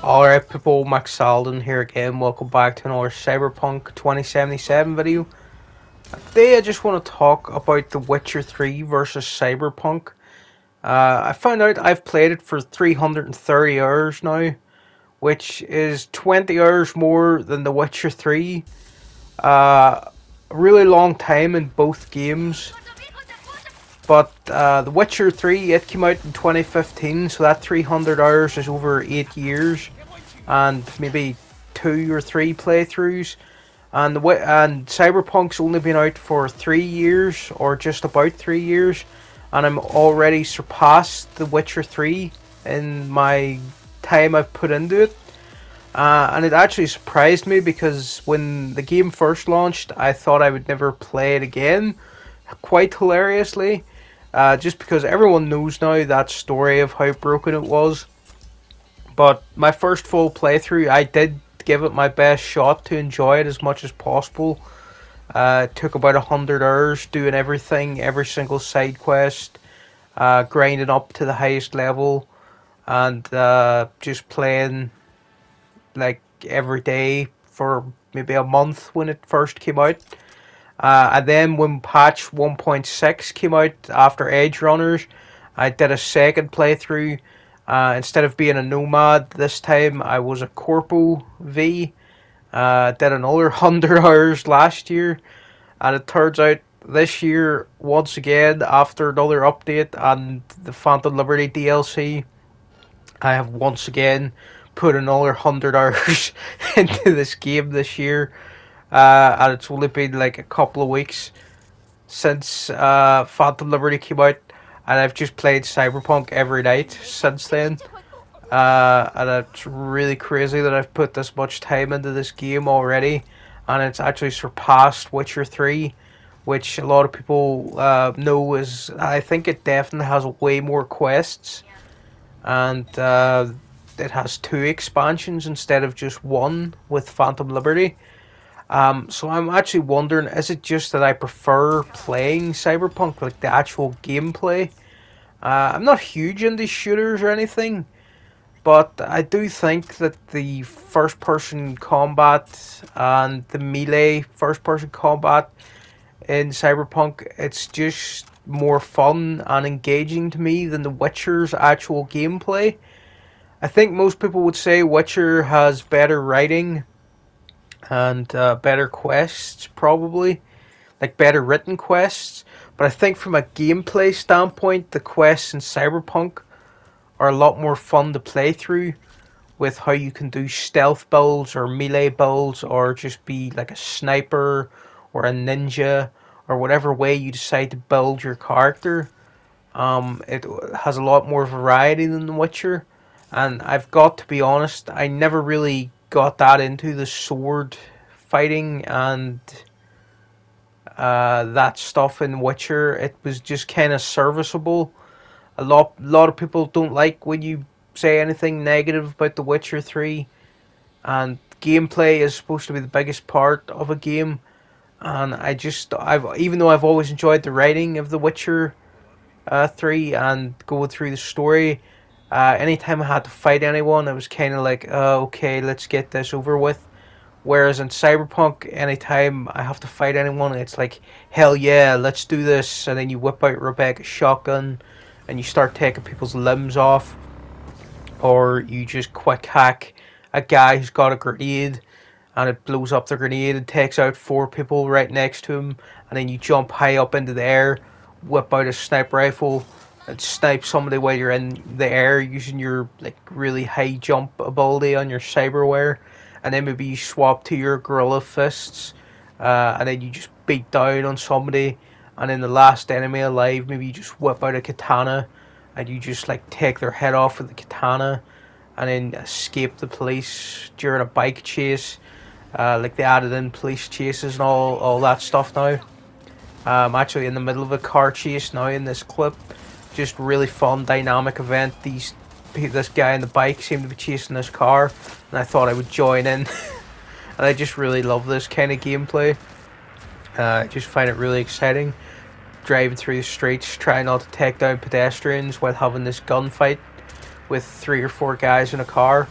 Alright people, Max Salden here again. Welcome back to another Cyberpunk 2077 video. Today I just want to talk about The Witcher 3 versus Cyberpunk. I found out I've played it for 330 hours now, which is 20 hours more than The Witcher 3. A really long time in both games. But The Witcher 3, it came out in 2015, so that 300 hours is over 8 years. And maybe 2 or 3 playthroughs. And Cyberpunk's only been out for 3 years, or just about 3 years. And I'm already surpassed The Witcher 3 in my time I've put into it. And it actually surprised me because when the game first launched, I thought I would never play it again. Quite hilariously. Just because everyone knows now that story of how broken it was. But my first full playthrough, I did give it my best shot to enjoy it as much as possible. It took about 100 hours doing everything, every single side quest, grinding up to the highest level, and just playing like every day for maybe a month when it first came out. And then when patch 1.6 came out after Edge Runners, I did a second playthrough. Instead of being a nomad this time, I was a Corpo V. Did another 100 hours last year. And it turns out this year, once again, after another update and the Phantom Liberty DLC, I have once again put another 100 hours into this game this year. And it's only been like a couple of weeks since Phantom Liberty came out, and I've just played Cyberpunk every night since then. And it's really crazy that I've put this much time into this game already, and it's actually surpassed Witcher 3, which a lot of people know is, I think it definitely has way more quests, and it has 2 expansions instead of just 1 with Phantom Liberty. So I'm actually wondering, is it just that I prefer playing Cyberpunk, like the actual gameplay? I'm not huge into shooters or anything, but I do think that the first-person combat and the melee first-person combat in Cyberpunk, it's just more fun and engaging to me than The Witcher's actual gameplay. I think most people would say Witcher has better writing and better quests, probably, like better written quests. But I think from a gameplay standpoint, the quests in Cyberpunk are a lot more fun to play through, with how you can do stealth builds or melee builds, or just be like a sniper or a ninja, or whatever way you decide to build your character. It has a lot more variety than The Witcher, and I've got to be honest, I never really got that into the sword fighting and that stuff in Witcher. It was just kind of serviceable. A lot of people don't like when you say anything negative about The Witcher 3, and gameplay is supposed to be the biggest part of a game. And even though I've always enjoyed the writing of The Witcher 3 and going through the story, anytime I had to fight anyone, it was kind of like, okay, let's get this over with. Whereas in Cyberpunk, anytime I have to fight anyone, it's like, hell yeah, let's do this. And then you whip out Rebecca's shotgun and you start taking people's limbs off. Or you just quick hack a guy who's got a grenade, and it blows up the grenade and takes out 4 people right next to him. And then you jump high up into the air, whip out a sniper rifle, and snipe somebody while you're in the air using your like really high jump ability on your cyberware. And then maybe you swap to your gorilla fists, and then you just beat down on somebody, and then the last enemy alive, maybe you just whip out a katana and you just like take their head off with the katana, and then escape the police during a bike chase. Like they added in police chases and all that stuff now. I'm actually in the middle of a car chase now in this clip. Just really fun, dynamic event. This guy on the bike seemed to be chasing this car, and I thought I would join in. And I just really love this kind of gameplay. I just find it really exciting. Driving through the streets, trying not to take down pedestrians while having this gunfight with 3 or 4 guys in a car.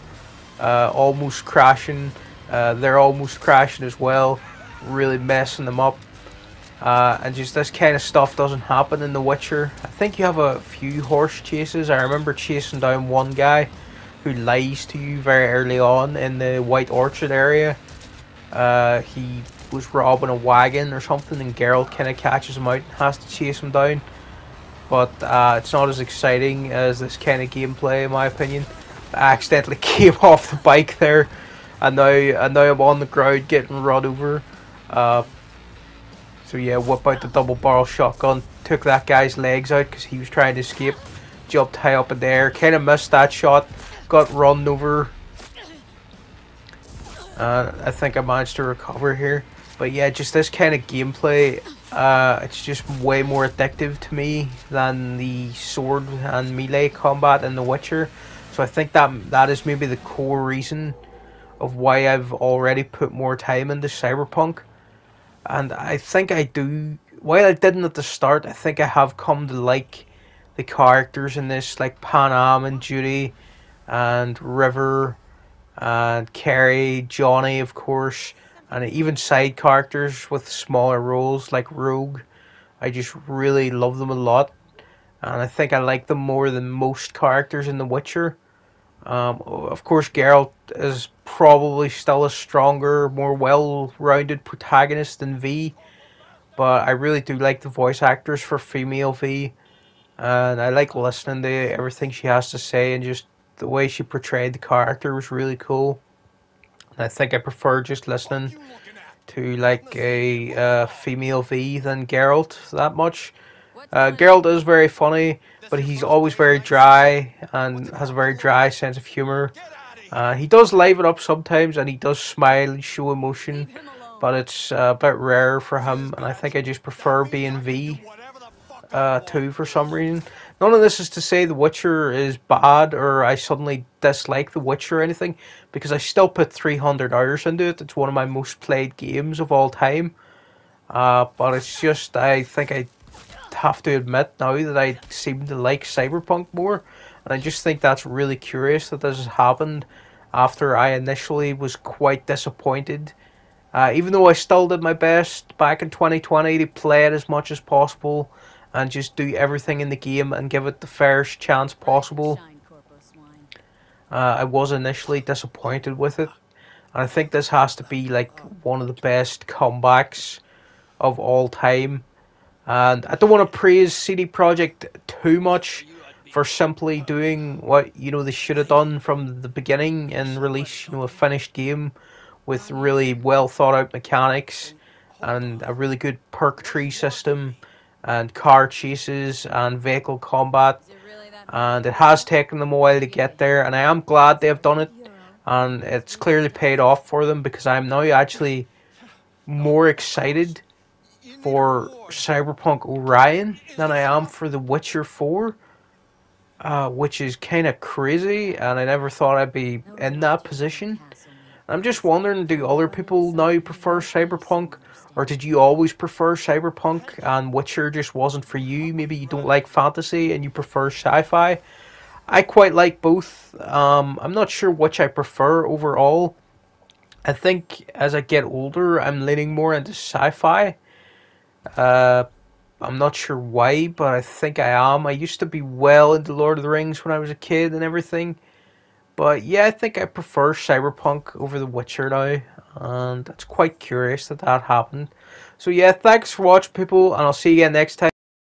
almost crashing. They're almost crashing as well, really messing them up. And just this kind of stuff doesn't happen in The Witcher. I think you have a few horse chases. I remember chasing down one guy who lies to you very early on in the White Orchard area. He was robbing a wagon or something, and Geralt kind of catches him out and has to chase him down. But it's not as exciting as this kind of gameplay, in my opinion. I accidentally came off the bike there, and now I'm on the ground getting run over. So yeah, whip out the double barrel shotgun, took that guy's legs out because he was trying to escape. Jumped high up in the air, kind of missed that shot, got run over. I think I managed to recover here. But yeah, just this kind of gameplay, it's just way more addictive to me than the sword and melee combat in The Witcher. So I think that is maybe the core reason of why I've already put more time into Cyberpunk. And I think I do, while I didn't at the start, I think I have come to like the characters in this, like Panam and Judy and River and Carrie, Johnny of course, and even side characters with smaller roles like Rogue. I just really love them a lot, and I think I like them more than most characters in The Witcher. Of course, Geralt is probably still a stronger, more well-rounded protagonist than V, but I really do like the voice actors for female V, and I like listening to everything she has to say, and just the way she portrayed the character was really cool. And I think I prefer just listening to like a female V than Geralt that much. Geralt is very funny, but he's always very dry and has a very dry sense of humor. He does liven up sometimes, and he does smile and show emotion, but it's a bit rare for him, and I think I just prefer being V too for some reason. None of this is to say The Witcher is bad or I suddenly dislike The Witcher or anything, because I still put 300 hours into it. It's one of my most played games of all time. But it's just, I think I have to admit now that I seem to like Cyberpunk more, and I just think that's really curious that this has happened after I initially was quite disappointed. Even though I still did my best back in 2020 to play it as much as possible and just do everything in the game and give it the fairest chance possible, I was initially disappointed with it. And I think this has to be like one of the best comebacks of all time. And I don't want to praise CD Projekt too much for simply doing what, you know, they should have done from the beginning and release, you know, a finished game with really well thought out mechanics and a really good perk tree system and car chases and vehicle combat. And it has taken them a while to get there, and I am glad they have done it, and it's clearly paid off for them, because I'm now actually more excited for Cyberpunk Orion than I am for The Witcher 4, which is kind of crazy, and I never thought I'd be in that position. I'm just wondering, do other people now prefer Cyberpunk, or did you always prefer Cyberpunk and Witcher just wasn't for you? Maybe you don't like fantasy and you prefer sci-fi. I quite like both. I'm not sure which I prefer overall. I think as I get older, I'm leaning more into sci-fi. I'm not sure why, but I think I am. I used to be well into Lord of the Rings when I was a kid and everything. But yeah, I think I prefer Cyberpunk over The Witcher now, and it's quite curious that that happened. So yeah, thanks for watching, people, and I'll see you again next time.